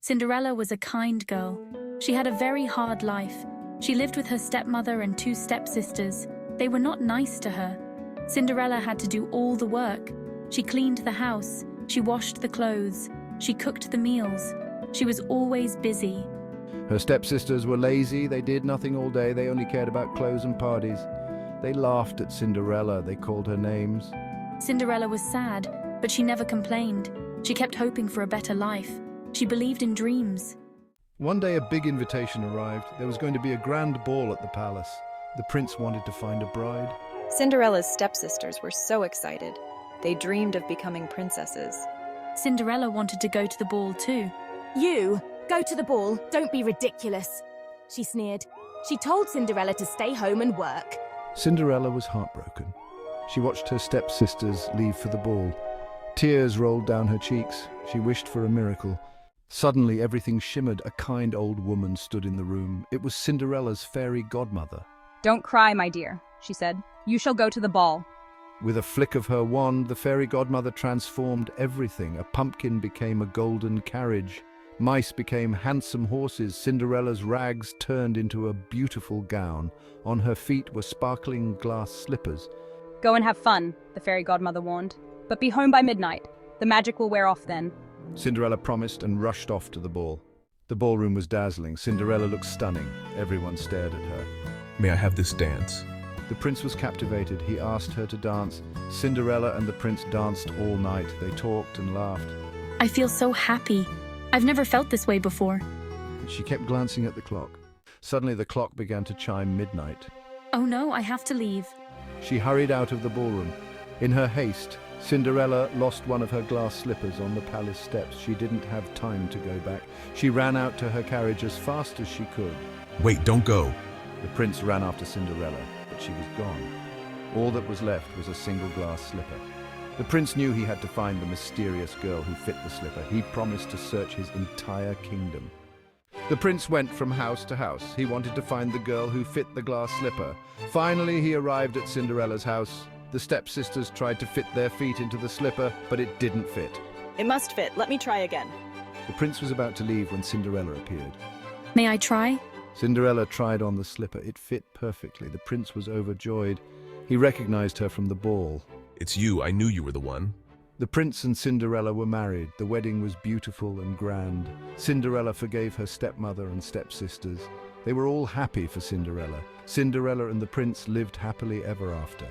Cinderella was a kind girl. She had a very hard life. She lived with her stepmother and two stepsisters. They were not nice to her. Cinderella had to do all the work. She cleaned the house. She washed the clothes. She cooked the meals. She was always busy. Her stepsisters were lazy. They did nothing all day. They only cared about clothes and parties. They laughed at Cinderella. They called her names. Cinderella was sad, but she never complained. She kept hoping for a better life. She believed in dreams. One day a big invitation arrived. There was going to be a grand ball at the palace. The prince wanted to find a bride. Cinderella's stepsisters were so excited. They dreamed of becoming princesses. Cinderella wanted to go to the ball too. You, go to the ball, don't be ridiculous, she sneered. She told Cinderella to stay home and work. Cinderella was heartbroken. She watched her stepsisters leave for the ball. Tears rolled down her cheeks. She wished for a miracle. Suddenly everything shimmered. A kind old woman stood in the room. It was Cinderella's fairy godmother. "Don't cry, my dear," she said. "You shall go to the ball." With a flick of her wand, the fairy godmother transformed everything. A pumpkin became a golden carriage. Mice became handsome horses. Cinderella's rags turned into a beautiful gown. On her feet were sparkling glass slippers. "Go and have fun," the fairy godmother warned. "But be home by midnight. The magic will wear off then." Cinderella promised and rushed off to the ball. The ballroom was dazzling. Cinderella looked stunning. Everyone stared at her. "May I have this dance?" The prince was captivated. He asked her to dance. Cinderella and the prince danced all night. They talked and laughed. I feel so happy. I've never felt this way before. She kept glancing at the clock. Suddenly the clock began to chime midnight. Oh no, I have to leave. She hurried out of the ballroom. In her haste, Cinderella lost one of her glass slippers on the palace steps. She didn't have time to go back. She ran out to her carriage as fast as she could. "Wait, don't go." The prince ran after Cinderella, but she was gone. All that was left was a single glass slipper. The prince knew he had to find the mysterious girl who fit the slipper. He promised to search his entire kingdom. The prince went from house to house. He wanted to find the girl who fit the glass slipper. Finally, he arrived at Cinderella's house. The stepsisters tried to fit their feet into the slipper, but it didn't fit. It must fit. Let me try again. The prince was about to leave when Cinderella appeared. May I try? Cinderella tried on the slipper. It fit perfectly. The prince was overjoyed. He recognized her from the ball. "It's you. I knew you were the one." The prince and Cinderella were married. The wedding was beautiful and grand. Cinderella forgave her stepmother and stepsisters. They were all happy for Cinderella. Cinderella and the prince lived happily ever after.